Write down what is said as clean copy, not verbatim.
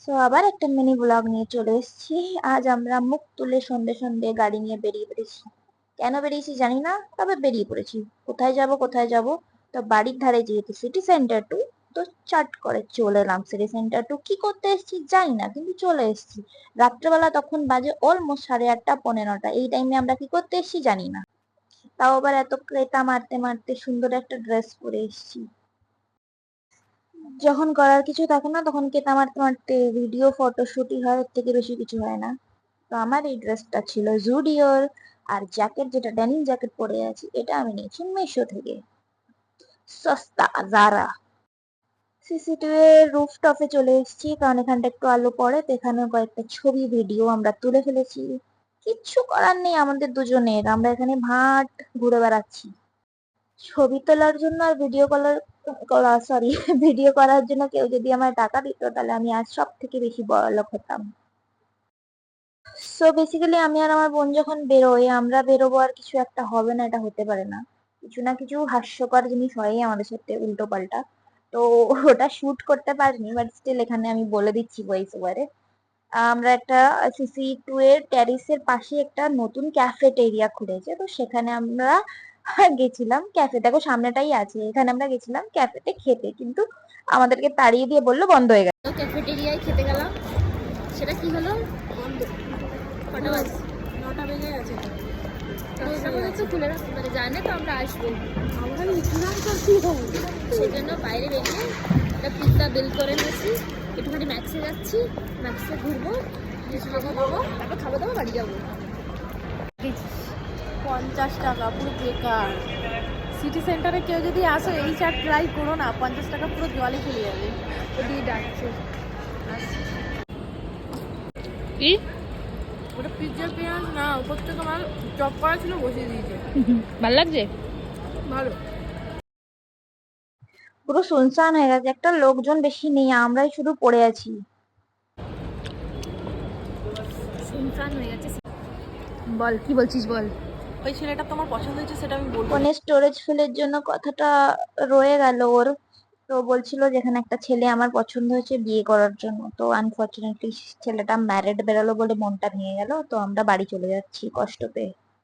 So আবার একটা mini blog নিয়ে চলে এসেছি। আজ আমরা মুখ তুলে সন্ধে সন্ধে গাড়ি নিয়ে বেরিয়ে পড়েছি। কেন বেরিয়েছি জানি না, তবে বেরিয়ে পড়েছি। কোথায় যাব, তো বাড়ির ধারে যেহেতু সিটি সেন্টার টু, তো চাট করে চলে এলাম সিটি সেন্টার টু। কি করতে এসেছি জানি না, কিন্তু চলে এসেছি। রাত্রেবেলা তখন বাজে অলমোস্ট 8:30 15টা। এই টাইমে আমরা কি করতে এসেছি জানি না, তাও আবার এত ক্রেতা মারতে মারতে সুন্দর একটা ড্রেস পরে এসেছি। যখন করার কিছু থাকে না তখন কেতা মারতে মারতে ভিডিও ফটোশুটই হয়, এর থেকে বেশি কিছু হয় না। তো আমার এই ড্রেসটা ছিল জুডিওর। আর জ্যাকেট, যেটা ডেনিম জ্যাকেট পরে আছি, এটা আমি নিয়েছি মিশো থেকে, সস্তা জারা। সিসিটিভি রুফটপে চলে এসেছি, কারণ এখানটা একটু আলো পড়ে, তো এখানে কয়েকটা ছবি ভিডিও আমরা তুলে ফেলেছি। কিচ্ছু করার নেই আমাদের দুজনের, আমরা এখানে ভাট ঘুরে বেড়াচ্ছি। ছবি তোলার জন্য আর সরি ভিডিও করার জন্য কেউ যদি আমায় টাকা দিত, তাহলে আমি আজ সব থেকে বেশি বড়লোক হতাম। সো বেসিক্যালি আমি আর আমার বোন যখন বেরোই, আমরা বেরোবো আর কিছু একটা হবে না, এটা হতে পারে না। কিছু না কিছু হাস্যকর জিনিস হয়ই আমাদের সাথে, উল্টো পাল্টা। তো ওটা শুট করতে পারিনি, বাট স্টিল এখানে আমি বলে দিচ্ছি ভয়েস ওভারে। আমরা একটা সিসি 2 এর টেরিসের পাশে একটা নতুন ক্যাফেটেরিয়া খুলেছে, তো সেখানে আমরা গেছিলাম। ক্যাফে দেখো সামনেটাই আছে, এখানে আমরা গেছিলাম ক্যাফেতে খেতে, কিন্তু আমাদেরকে তাড়িয়ে দিয়ে বললো বন্ধ হয়ে গেছে। ক্যাফেটেরিয়ায় খেতে গেলাম, সেটা কি হলো, বন্ধ। কটা বাজে? 9টা বেজে গেছে। খুলে মানে জানে তো আমরা আসবো, আমরা লিখলাম তো কি হবে, সেই জন্য বাইরে বেরিয়ে একটা পিৎজা বিল করে নিয়েছি। একটুখানি ম্যাক্সে যাচ্ছি, ম্যাক্সে ঘুরবো, কিছু টাকা পাবো, তারপর খাবো দাবো, বাড়ি যাবো। 50 টাকা পুরো বেকার। সিটি সেন্টারে কেউ যদি আসো এই চাট ট্রাই করো না, 50 টাকা পুরো জলে চলে যাবে। তো দিয়ে ডাকছে কি ওটা পিৎজা পেঁয়াজ না, উপর থেকে আমার চপ করা ছিল, বসিয়ে দিয়েছে। ভালো লাগছে? ভালো। পুরো শুনশান হয়ে গেছে, একটা লোকজন বেশি নেই, আমরাই শুধু পড়ে আছি। শুনশান হয়ে গেছে। বল, কি বলছিস বল। ওই ছেলেটা তোমার পছন্দ হয়েছে সেটা আমি বলবো। ফোনে স্টোরেজ ফুলের জন্য কথাটা রয়ে গেল ওর। তো বলছিল যেখানে একটা ছেলে আমার পছন্দ হয়েছে বিয়ে করার জন্য, তো আনফরচুনেটলি ছেলেটা ম্যারেড বেরোলো বলে মনটা ভেঙে গেল, তো আমরা বাড়ি চলে যাচ্ছি কষ্ট পেয়ে।